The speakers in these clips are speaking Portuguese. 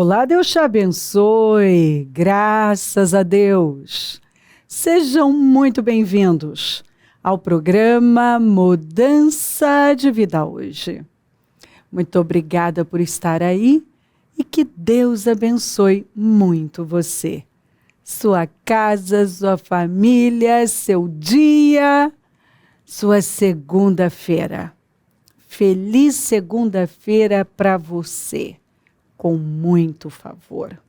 Olá, Deus te abençoe, graças a Deus. Sejam muito bem-vindos ao programa Mudança de Vida hoje. Muito obrigada por estar aí e que Deus abençoe muito você, sua casa, sua família, seu dia, sua segunda-feira. Feliz segunda-feira para você. Com muito favor.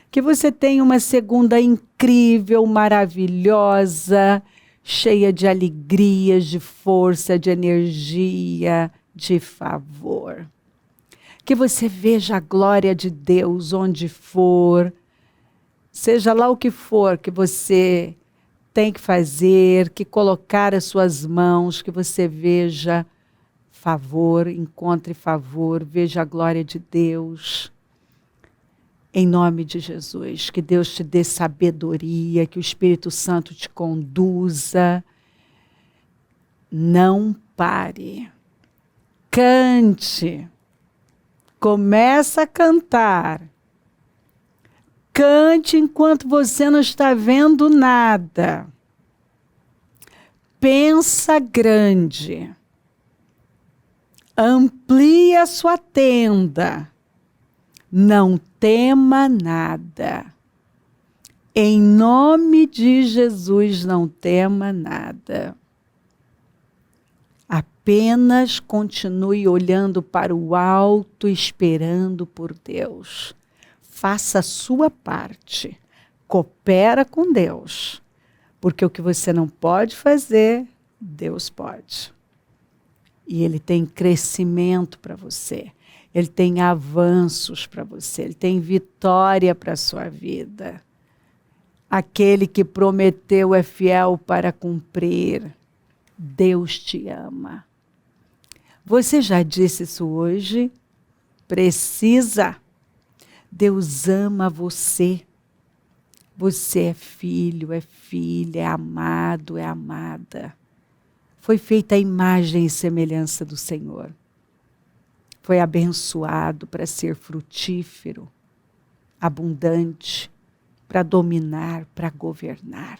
Que você tenha uma segunda incrível, maravilhosa, cheia de alegrias, de força, de energia, de favor. Que você veja a glória de Deus onde for, seja lá o que for que você tem que fazer, que colocar as suas mãos, que você veja favor, encontre favor, veja a glória de Deus. Em nome de Jesus, que Deus te dê sabedoria, que o Espírito Santo te conduza. Não pare. Cante. Começa a cantar. Cante enquanto você não está vendo nada. Pensa grande. Amplie a sua tenda. Não tema nada. Em nome de Jesus, não tema nada. Apenas continue olhando para o alto, esperando por Deus. Faça a sua parte. Coopera com Deus. Porque o que você não pode fazer, Deus pode. E Ele tem crescimento para você. Ele tem avanços para você. Ele tem vitória para a sua vida. Aquele que prometeu é fiel para cumprir. Deus te ama. Você já disse isso hoje? Precisa. Deus ama você. Você é filho, é filha, é amado, é amada. Foi feita a imagem e semelhança do Senhor. Foi abençoado para ser frutífero, abundante, para dominar, para governar.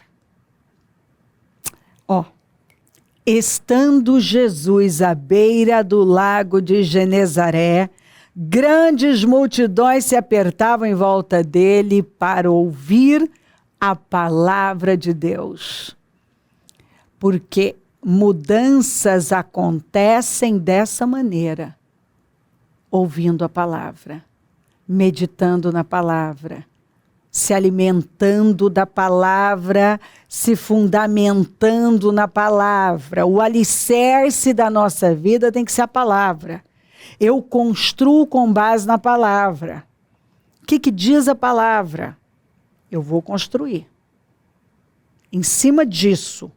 Estando Jesus à beira do lago de Genezaré, grandes multidões se apertavam em volta dele para ouvir a palavra de Deus. Porque mudanças acontecem dessa maneira, ouvindo a palavra, meditando na palavra, se alimentando da palavra, se fundamentando na palavra. O alicerce da nossa vida tem que ser a palavra. Eu construo com base na palavra. O que diz a palavra? Eu vou construir. Em cima disso.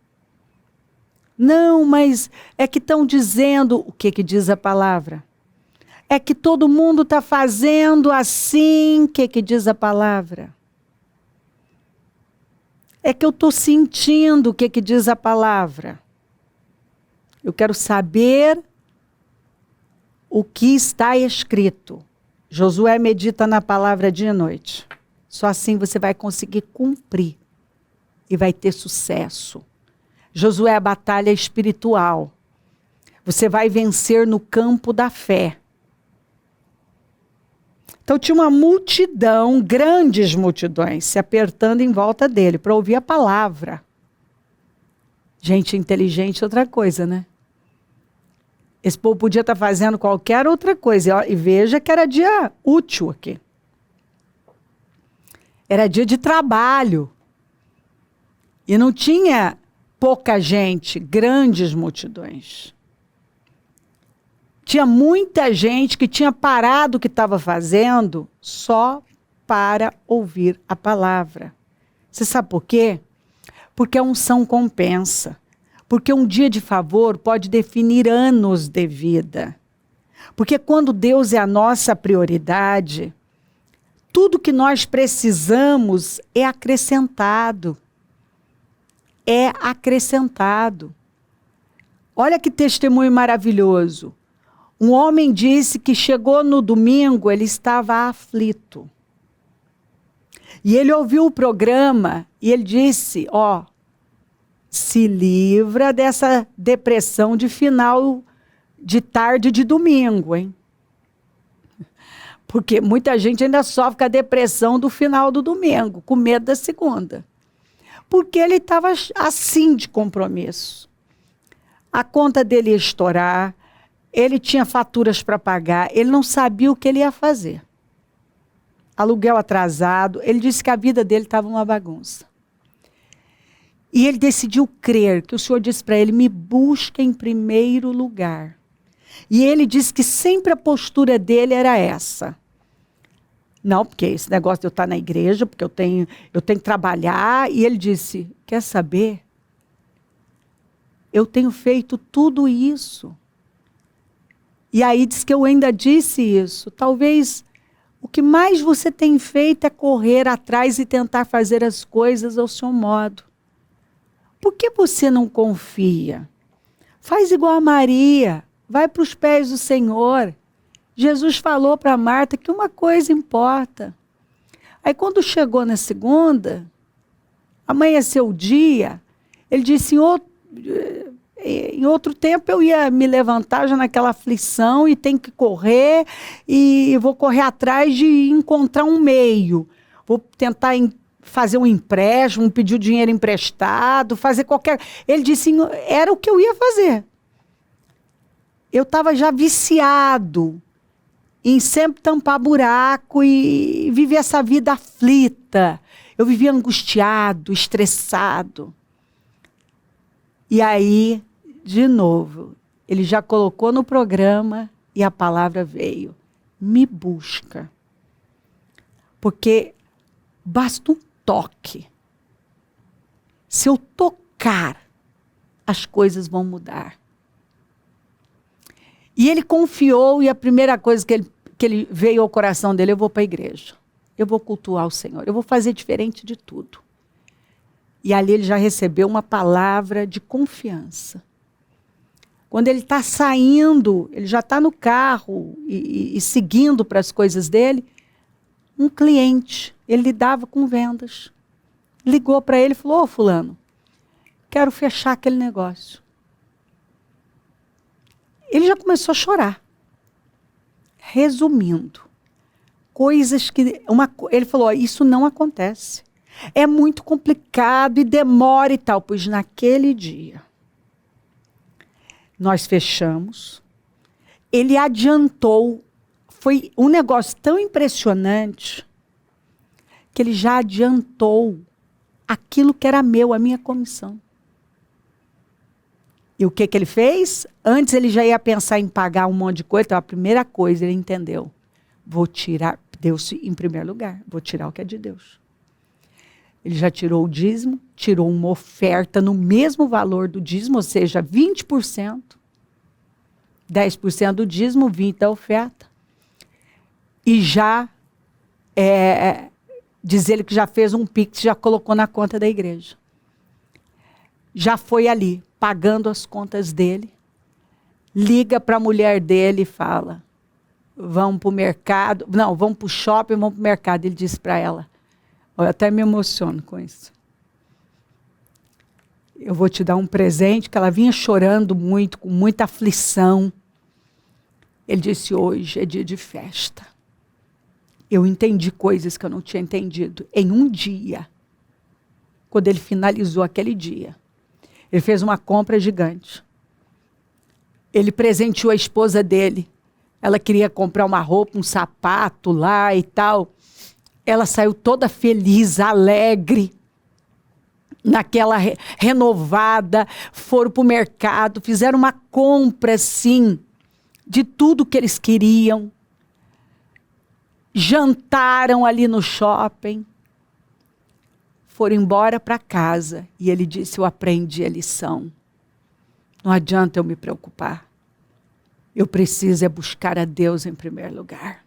Não, mas é que estão dizendo o que diz a palavra. É que todo mundo está fazendo assim, o que diz a palavra. É que eu estou sentindo o que diz a palavra. Eu quero saber o que está escrito. Josué medita na palavra dia e noite. Só assim você vai conseguir cumprir e vai ter sucesso. Josué é a batalha espiritual. Você vai vencer no campo da fé. Então tinha uma multidão, grandes multidões, se apertando em volta dele para ouvir a palavra. Gente inteligente é outra coisa, né? Esse povo podia estar fazendo qualquer outra coisa. E veja que era dia útil aqui. Era dia de trabalho. E não tinha pouca gente, grandes multidões. Tinha muita gente que tinha parado o que estava fazendo só para ouvir a palavra. Você sabe por quê? Porque a unção compensa. Porque um dia de favor pode definir anos de vida. Porque quando Deus é a nossa prioridade, tudo que nós precisamos é acrescentado. É acrescentado. Olha que testemunho maravilhoso. Um homem disse que chegou no domingo, ele estava aflito. E ele ouviu o programa e ele disse, se livra dessa depressão de final de tarde de domingo, hein? Porque muita gente ainda sofre com a depressão do final do domingo, com medo da segunda. Porque ele estava assim de compromisso. A conta dele ia estourar, ele tinha faturas para pagar, ele não sabia o que ele ia fazer. Aluguel atrasado, ele disse que a vida dele estava uma bagunça. E ele decidiu crer, que o Senhor disse para ele, me busca em primeiro lugar. E ele disse que sempre a postura dele era essa. Não, porque esse negócio de eu estar na igreja, porque eu tenho que trabalhar. E ele disse, quer saber? Eu tenho feito tudo isso. E aí diz que eu ainda disse isso. Talvez o que mais você tem feito é correr atrás e tentar fazer as coisas ao seu modo. Por que você não confia? Faz igual a Maria. Vai para os pés do Senhor. Jesus falou para Marta que uma coisa importa. Aí quando chegou na segunda, amanheceu o dia, ele disse, em outro tempo eu ia me levantar já naquela aflição e tenho que correr e vou correr atrás de encontrar um meio. Vou tentar fazer um empréstimo, pedir o dinheiro emprestado, fazer qualquer... Ele disse, era o que eu ia fazer. Eu estava já viciado em sempre tampar buraco e viver essa vida aflita. Eu vivia angustiado, estressado. E aí, de novo, ele já colocou no programa e a palavra veio. Me busca. Porque basta um toque. Se eu tocar, as coisas vão mudar. E ele confiou, e a primeira coisa que ele veio ao coração dele, eu vou para a igreja. Eu vou cultuar o Senhor. Eu vou fazer diferente de tudo. E ali ele já recebeu uma palavra de confiança. Quando ele está saindo, ele já está no carro e seguindo para as coisas dele, um cliente, ele lidava com vendas, ligou para ele e falou, fulano, quero fechar aquele negócio. Ele já começou a chorar. Resumindo, coisas que... ele falou, isso não acontece. É muito complicado e demora e tal. Pois naquele dia, nós fechamos. Ele adiantou. Foi um negócio tão impressionante que ele já adiantou aquilo que era meu, a minha comissão. E o que ele fez? Antes ele já ia pensar em pagar um monte de coisa. Então a primeira coisa, ele entendeu. Vou tirar Deus em primeiro lugar. Vou tirar o que é de Deus. Ele já tirou o dízimo, tirou uma oferta no mesmo valor do dízimo, ou seja, 20%. 10% do dízimo, 20% da oferta. E já, diz ele que já fez um pix, já colocou na conta da igreja. Já foi ali, pagando as contas dele. Liga para a mulher dele e fala, vamos para o mercado, não, vamos para o shopping, vamos para o mercado. Ele disse para ela, eu até me emociono com isso. Eu vou te dar um presente, que ela vinha chorando muito, com muita aflição. Ele disse, hoje é dia de festa. Eu entendi coisas que eu não tinha entendido. Em um dia, quando ele finalizou aquele dia, ele fez uma compra gigante. Ele presenteou a esposa dele. Ela queria comprar uma roupa, um sapato lá e tal. Ela saiu toda feliz, alegre, naquela renovada, foram para o mercado, fizeram uma compra, assim, de tudo que eles queriam. Jantaram ali no shopping. Foram embora para casa. E ele disse, eu aprendi a lição. Não adianta eu me preocupar. Eu preciso é buscar a Deus em primeiro lugar.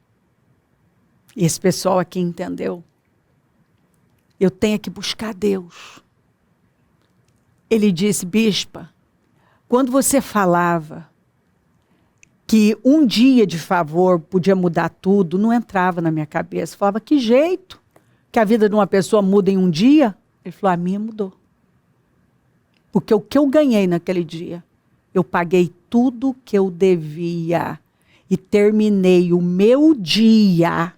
E esse pessoal aqui entendeu. Eu tenho que buscar Deus. Ele disse, bispa, quando você falava que um dia de favor podia mudar tudo, não entrava na minha cabeça. Eu falava, que jeito que a vida de uma pessoa muda em um dia? Ele falou, a minha mudou. Porque o que eu ganhei naquele dia, eu paguei tudo que eu devia e terminei o meu dia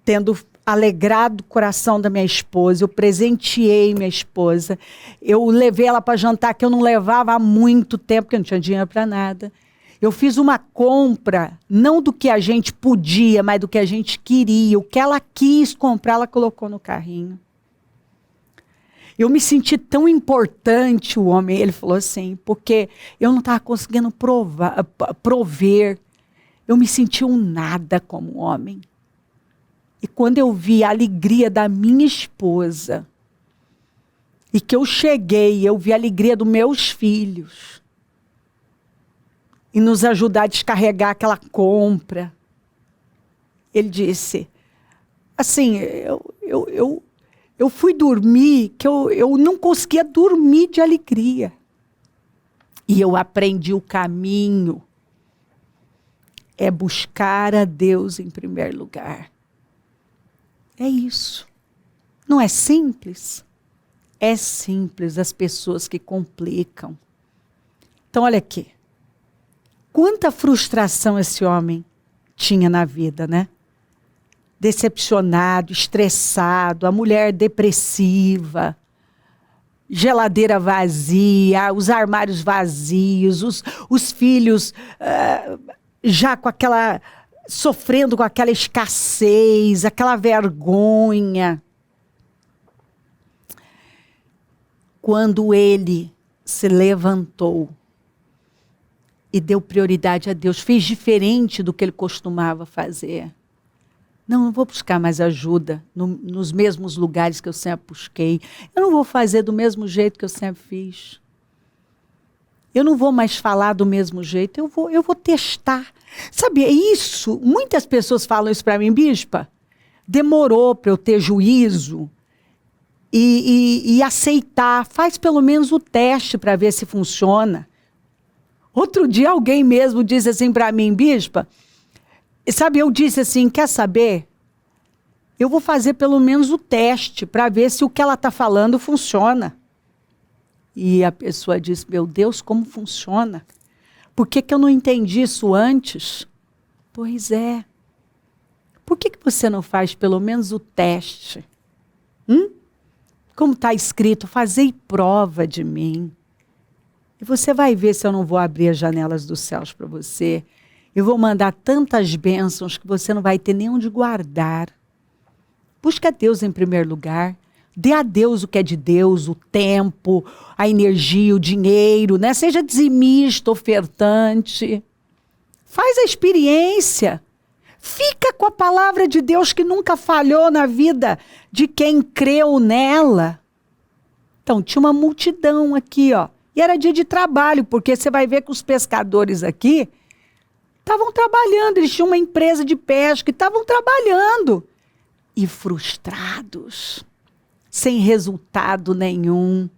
tendo alegrado o coração da minha esposa, eu presenteei minha esposa, eu levei ela para jantar que eu não levava há muito tempo, porque eu não tinha dinheiro para nada. Eu fiz uma compra, não do que a gente podia, mas do que a gente queria. O que ela quis comprar, ela colocou no carrinho. Eu me senti tão importante, o homem, ele falou assim, porque eu não estava conseguindo prover. Eu me senti um nada como homem. E quando eu vi a alegria da minha esposa, e que eu cheguei, eu vi a alegria dos meus filhos, e nos ajudar a descarregar aquela compra, ele disse, assim, eu fui dormir, que eu não conseguia dormir de alegria. E eu aprendi o caminho, é buscar a Deus em primeiro lugar. É isso. Não é simples? É simples as pessoas que complicam. Então, olha aqui. Quanta frustração esse homem tinha na vida, né? Decepcionado, estressado, a mulher depressiva, geladeira vazia, os armários vazios, os filhos já com aquela... sofrendo com aquela escassez, aquela vergonha. Quando ele se levantou e deu prioridade a Deus, fez diferente do que ele costumava fazer. Não vou buscar mais ajuda nos mesmos lugares que eu sempre busquei. Eu não vou fazer do mesmo jeito que eu sempre fiz. Eu não vou mais falar do mesmo jeito, eu vou testar. Sabe, é isso? Muitas pessoas falam isso para mim, bispa. Demorou para eu ter juízo e aceitar. Faz pelo menos o teste para ver se funciona. Outro dia alguém mesmo disse assim para mim, bispa, sabe, eu disse assim, quer saber? Eu vou fazer pelo menos o teste para ver se o que ela está falando funciona. E a pessoa disse, meu Deus, como funciona? Por que eu não entendi isso antes? Pois é. Por que você não faz pelo menos o teste? Como está escrito, fazei prova de mim. E você vai ver se eu não vou abrir as janelas dos céus para você. Eu vou mandar tantas bênçãos que você não vai ter nem onde guardar. Busca a Deus em primeiro lugar. Dê a Deus o que é de Deus, o tempo, a energia, o dinheiro, né? Seja dizimista, ofertante. Faz a experiência. Fica com a palavra de Deus que nunca falhou na vida de quem creu nela. Então, tinha uma multidão aqui, ó. E era dia de trabalho, porque você vai ver que os pescadores aqui estavam trabalhando. Eles tinham uma empresa de pesca e estavam trabalhando. E frustrados. Sem resultado nenhum,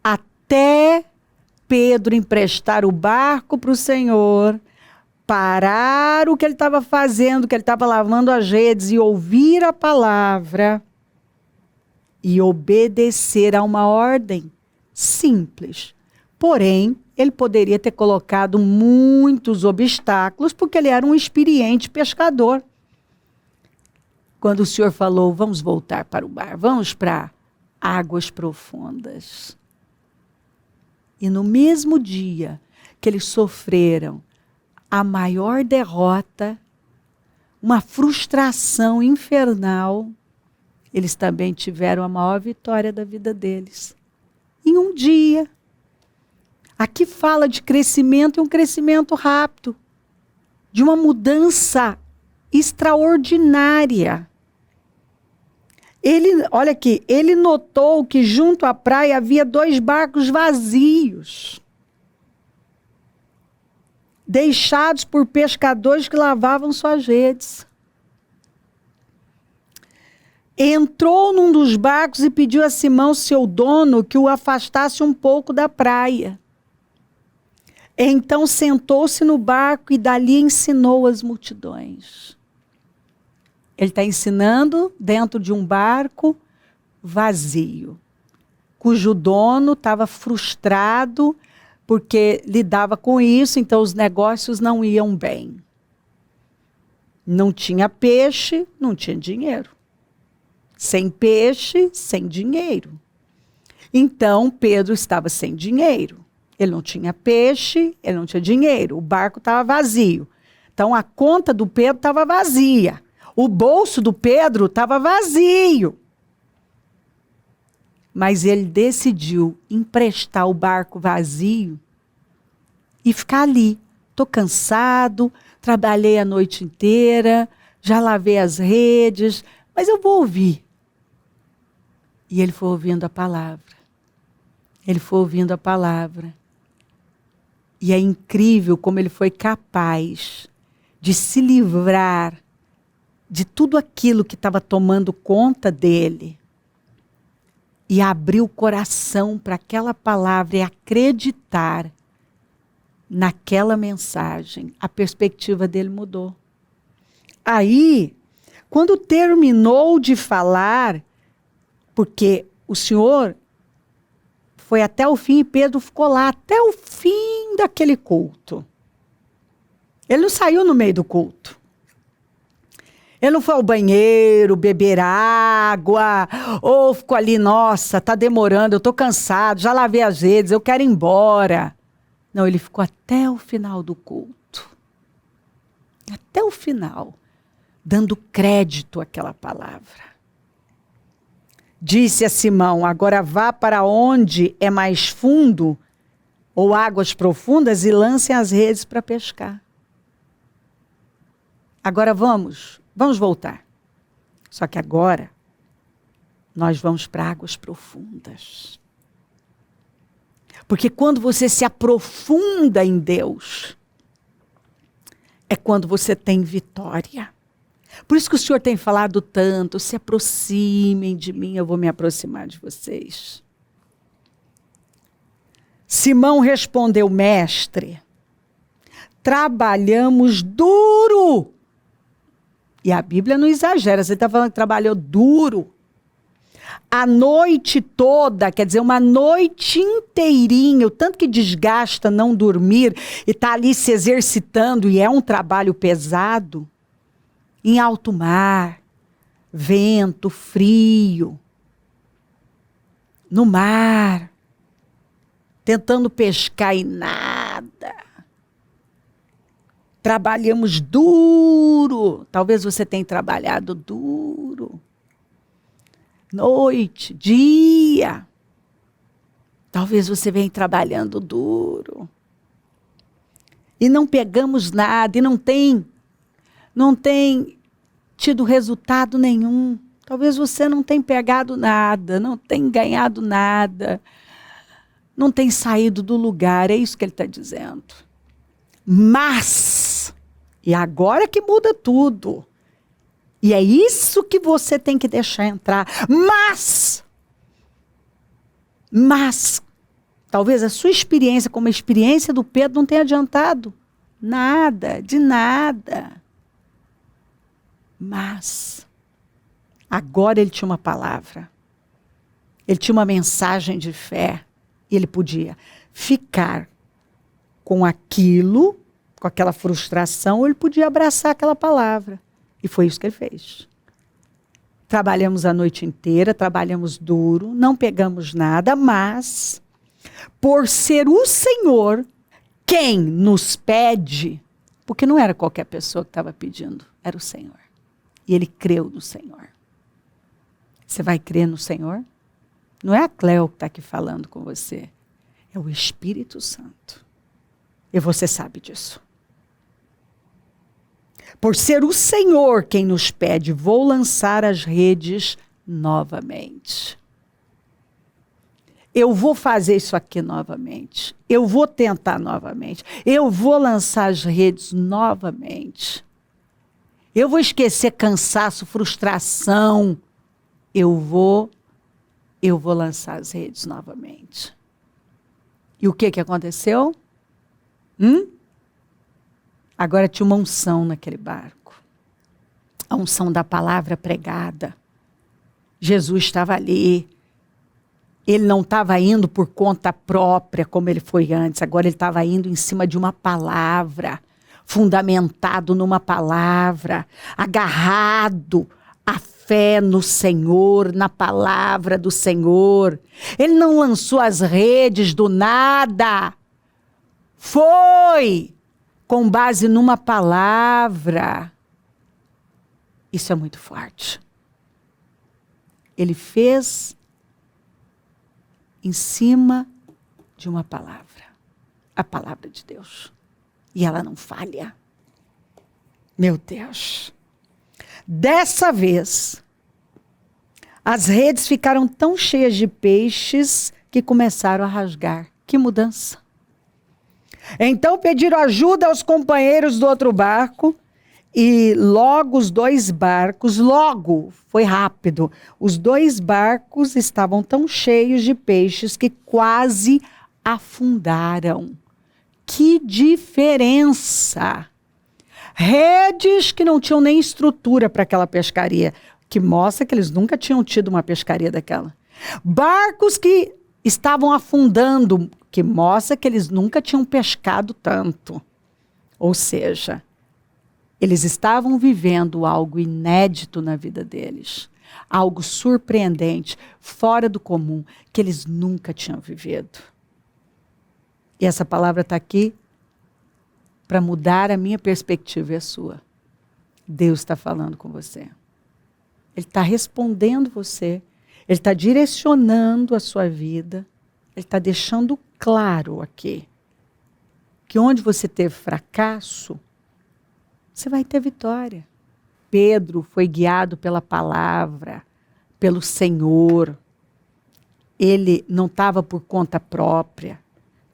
até Pedro emprestar o barco para o Senhor, parar o que ele estava fazendo, que ele estava lavando as redes e ouvir a palavra e obedecer a uma ordem simples. Porém, ele poderia ter colocado muitos obstáculos, porque ele era um experiente pescador. Quando o Senhor falou, vamos voltar para o mar, vamos para águas profundas. E no mesmo dia que eles sofreram a maior derrota, uma frustração infernal, eles também tiveram a maior vitória da vida deles. Em um dia. Aqui fala de crescimento e um crescimento rápido, de uma mudança extraordinária. Olha aqui, ele notou que junto à praia havia 2 barcos vazios, deixados por pescadores que lavavam suas redes. Entrou num dos barcos e pediu a Simão, seu dono, que o afastasse um pouco da praia. Então sentou-se no barco e dali ensinou as multidões. Ele está ensinando dentro de um barco vazio, cujo dono estava frustrado porque lidava com isso, então os negócios não iam bem. Não tinha peixe, não tinha dinheiro. Sem peixe, sem dinheiro. Então Pedro estava sem dinheiro. Ele não tinha peixe, ele não tinha dinheiro. O barco estava vazio. Então a conta do Pedro estava vazia. O bolso do Pedro estava vazio. Mas ele decidiu emprestar o barco vazio e ficar ali. Estou cansado, trabalhei a noite inteira, já lavei as redes, mas eu vou ouvir. E ele foi ouvindo a palavra. Ele foi ouvindo a palavra. E é incrível como ele foi capaz de se livrar de tudo aquilo que estava tomando conta dele e abrir o coração para aquela palavra e acreditar naquela mensagem. A perspectiva dele mudou. Aí, quando terminou de falar, porque o Senhor foi até o fim e Pedro ficou lá até o fim daquele culto. Ele não saiu no meio do culto. Ele não foi ao banheiro, beber água, ou ficou ali, nossa, está demorando, eu estou cansado, já lavei as redes, eu quero ir embora. Não, ele ficou até o final do culto. Até o final, dando crédito àquela palavra. Disse a Simão, agora vá para onde é mais fundo, ou águas profundas, e lancem as redes para pescar. Agora vamos voltar. Só que agora, nós vamos para águas profundas. Porque quando você se aprofunda em Deus, é quando você tem vitória. Por isso que o Senhor tem falado tanto, se aproximem de mim, eu vou me aproximar de vocês. Simão respondeu, mestre, trabalhamos duro. E a Bíblia não exagera, você está falando que trabalhou duro. A noite toda, quer dizer, uma noite inteirinha, o tanto que desgasta não dormir e está ali se exercitando, e é um trabalho pesado, em alto mar, vento, frio, no mar, tentando pescar e nada. Trabalhamos duro, talvez você tenha trabalhado duro. Noite, dia, talvez você venha trabalhando duro. E não pegamos nada, e não tem tido resultado nenhum. Talvez você não tenha pegado nada, não tenha ganhado nada, não tenha saído do lugar, é isso que ele está dizendo. Mas, e agora que muda tudo, e é isso que você tem que deixar entrar, mas, talvez a sua experiência, como a experiência do Pedro, não tenha adiantado nada, de nada. Mas, agora ele tinha uma palavra, ele tinha uma mensagem de fé, e ele podia ficar com aquilo, com aquela frustração, ou ele podia abraçar aquela palavra. E foi isso que ele fez. Trabalhamos a noite inteira, trabalhamos duro, não pegamos nada, mas, por ser o Senhor quem nos pede, porque não era qualquer pessoa que estava pedindo, era o Senhor. E ele creu no Senhor. Você vai crer no Senhor? Não é a Cleo que está aqui falando com você. É o Espírito Santo. E você sabe disso. Por ser o Senhor quem nos pede, vou lançar as redes novamente. Eu vou fazer isso aqui novamente. Eu vou tentar novamente. Eu vou lançar as redes novamente. Eu vou esquecer cansaço, frustração. Eu vou lançar as redes novamente. E o que aconteceu? Agora tinha uma unção naquele barco. A unção da palavra pregada. Jesus estava ali. Ele não estava indo por conta própria, como ele foi antes. Agora ele estava indo em cima de uma palavra, fundamentado numa palavra, agarrado à fé no Senhor, na palavra do Senhor. Ele não lançou as redes do nada. Foi com base numa palavra. Isso é muito forte. Ele fez em cima de uma palavra. A palavra de Deus. E ela não falha. Meu Deus. Dessa vez, as redes ficaram tão cheias de peixes que começaram a rasgar. Que mudança. Então pediram ajuda aos companheiros do outro barco e logo os dois barcos, foi rápido, os dois barcos estavam tão cheios de peixes que quase afundaram. Que diferença! Redes que não tinham nem estrutura para aquela pescaria, que mostra que eles nunca tinham tido uma pescaria daquela. Barcos que estavam afundando, que mostra que eles nunca tinham pescado tanto. Ou seja, eles estavam vivendo algo inédito na vida deles. Algo surpreendente, fora do comum, que eles nunca tinham vivido. E essa palavra está aqui para mudar a minha perspectiva e a sua. Deus está falando com você. Ele está respondendo você. Ele está direcionando a sua vida. Ele está deixando claro aqui que onde você teve fracasso, você vai ter vitória. Pedro foi guiado pela palavra, pelo Senhor. Ele não estava por conta própria,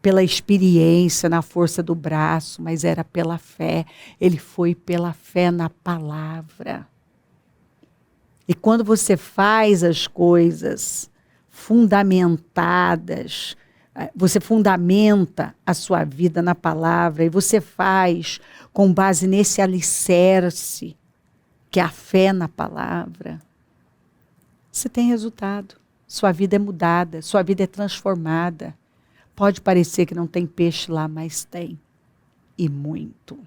pela experiência, na força do braço, mas era pela fé. Ele foi pela fé na palavra. E quando você faz as coisas fundamentadas, você fundamenta a sua vida na palavra e você faz com base nesse alicerce, que é a fé na palavra, você tem resultado. Sua vida é mudada, sua vida é transformada. Pode parecer que não tem peixe lá, mas tem. E muito.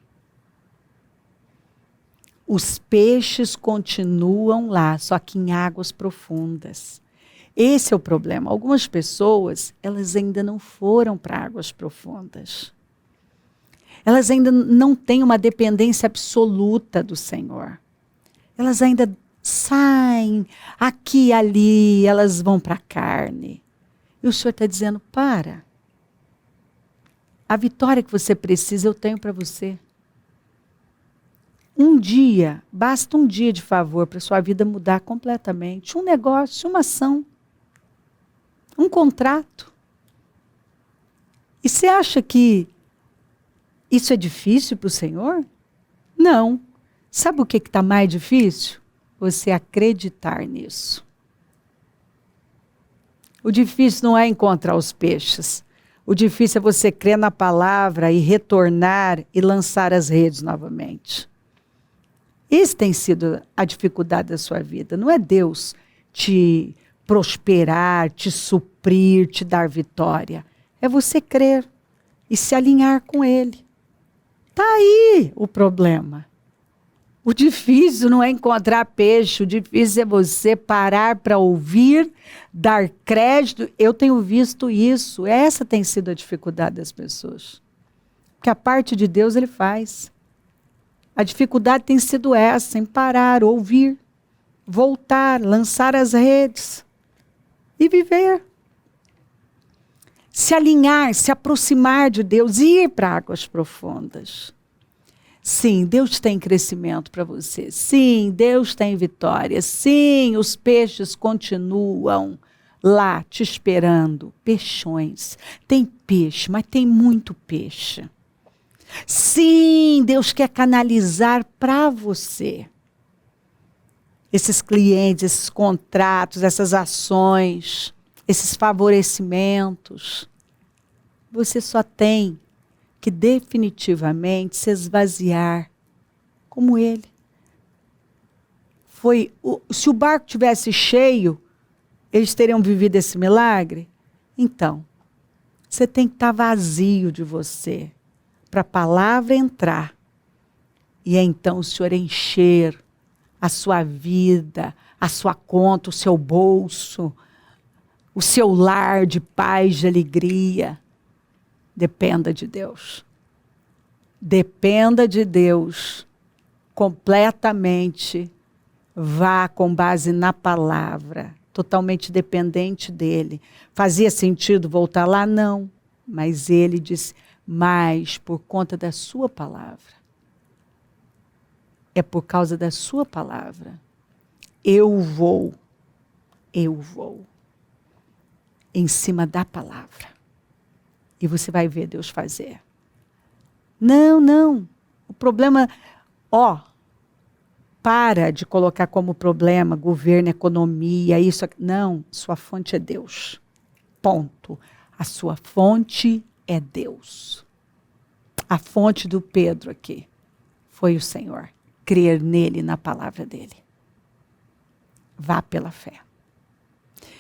Os peixes continuam lá, só que em águas profundas. Esse é o problema. Algumas pessoas, elas ainda não foram para águas profundas. Elas ainda não têm uma dependência absoluta do Senhor. Elas ainda saem aqui e ali, elas vão para a carne. E o Senhor está dizendo, para. A vitória que você precisa, eu tenho para você. Um dia, basta um dia de favor para sua vida mudar completamente. Um negócio, uma ação. Um contrato. E você acha que isso é difícil para o Senhor? Não. Sabe o que está mais difícil? Você acreditar nisso. O difícil não é encontrar os peixes. O difícil é você crer na palavra e retornar e lançar as redes novamente. Isso tem sido a dificuldade da sua vida. Não é Deus te prosperar, te suprir, te dar vitória. É você crer e se alinhar com Ele. Está aí o problema. O difícil não é encontrar peixe, o difícil é você parar para ouvir, dar crédito. Eu tenho visto isso. Essa tem sido a dificuldade das pessoas. Porque a parte de Deus Ele faz. A dificuldade tem sido essa, em parar, ouvir, voltar, lançar as redes e viver. Se alinhar, se aproximar de Deus, ir para águas profundas. Sim, Deus tem crescimento para você. Sim, Deus tem vitória. Sim, os peixes continuam lá te esperando. Peixões. Tem peixe, mas tem muito peixe. Sim, Deus quer canalizar para você esses clientes, esses contratos, essas ações, esses favorecimentos. Você só tem que definitivamente se esvaziar como ele. Se o barco tivesse cheio, eles teriam vivido esse milagre? Então, você tem que estar vazio de você, para a palavra entrar. E então o Senhor encher a sua vida, a sua conta, o seu bolso, o seu lar de paz, de alegria. Dependa de Deus. Dependa de Deus completamente. Vá com base na palavra, totalmente dependente dele. Fazia sentido voltar lá? Não. Mas ele disse, mas por conta da sua palavra. É por causa da sua palavra. Eu vou em cima da palavra. E você vai ver Deus fazer. Não. O problema, para de colocar como problema governo, economia, isso. Não, sua fonte é Deus. Ponto. A sua fonte é Deus. A fonte do Pedro aqui foi o Senhor. Crer nele, na palavra dele. Vá pela fé.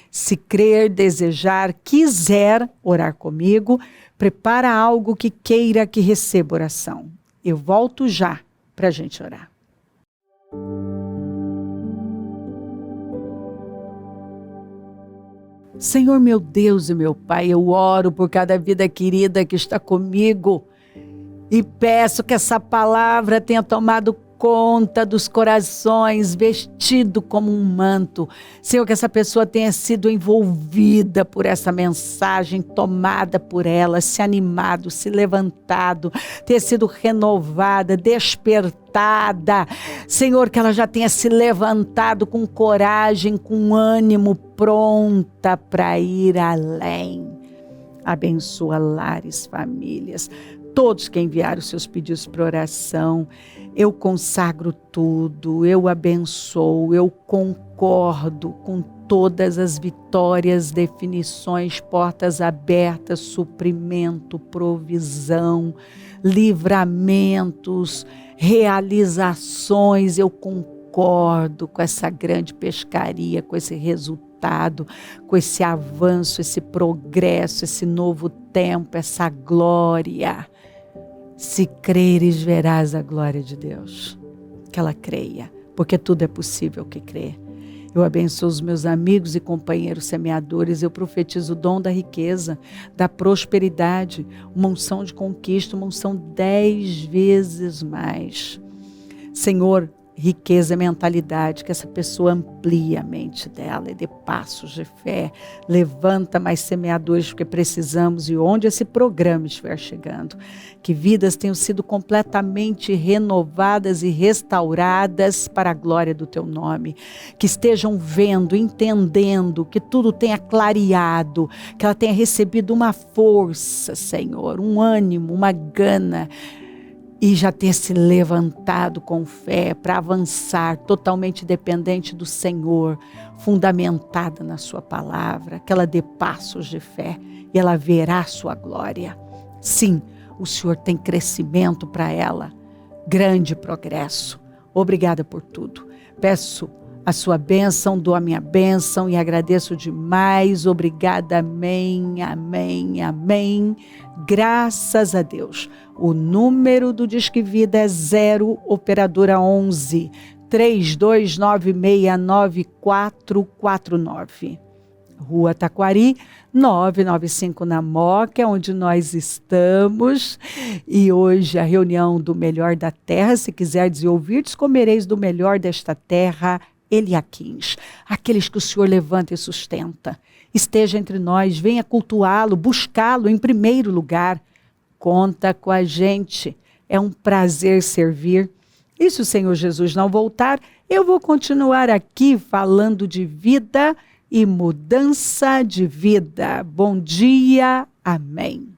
Se crer, desejar, quiser orar comigo, prepara algo que queira que receba oração. Eu volto já para a gente orar. Senhor, meu Deus e meu Pai, eu oro por cada vida querida que está comigo e peço que essa palavra tenha tomado conta dos corações, vestido como um manto. Senhor, que essa pessoa tenha sido envolvida por essa mensagem, tomada por ela, se animado, se levantado, ter sido renovada, despertada. Senhor, que ela já tenha se levantado com coragem, com ânimo, pronta para ir além. Abençoa lares, famílias, todos que enviaram seus pedidos para oração. Eu consagro tudo, eu abençoo, eu concordo com todas as vitórias, definições, portas abertas, suprimento, provisão, livramentos, realizações. Eu concordo com essa grande pescaria, com esse resultado, com esse avanço, esse progresso, esse novo tempo, essa glória. Se creres, verás a glória de Deus. Que ela creia, porque tudo é possível que crê. Eu abençoo os meus amigos e companheiros semeadores. Eu profetizo o dom da riqueza, da prosperidade, uma unção de conquista, uma unção 10 vezes mais. Senhor, riqueza e mentalidade, que essa pessoa amplie a mente dela e dê passos de fé, levanta mais semeadores, porque precisamos, e onde esse programa estiver chegando, que vidas tenham sido completamente renovadas e restauradas para a glória do teu nome, que estejam vendo, entendendo, que tudo tenha clareado, que ela tenha recebido uma força, Senhor, um ânimo, uma gana, e já ter se levantado com fé para avançar, totalmente dependente do Senhor, fundamentada na sua palavra, que ela dê passos de fé e ela verá a sua glória. Sim, o Senhor tem crescimento para ela, grande progresso. Obrigada por tudo. Peço a sua bênção, dou a minha bênção e agradeço demais. Obrigada, amém, amém, amém. Graças a Deus. O número do Disque Vida é 0 operadora 11 32969449. Rua Taquari, 995 na Moca, é onde nós estamos. E hoje a reunião do Melhor da Terra. Se quiserdes e ouvirdes, comereis do melhor desta terra, Eliaquins. Aqueles que o Senhor levanta e sustenta. Esteja entre nós, venha cultuá-lo, buscá-lo em primeiro lugar. Conta com a gente, é um prazer servir. E se o Senhor Jesus não voltar, eu vou continuar aqui falando de vida e mudança de vida. Bom dia, amém.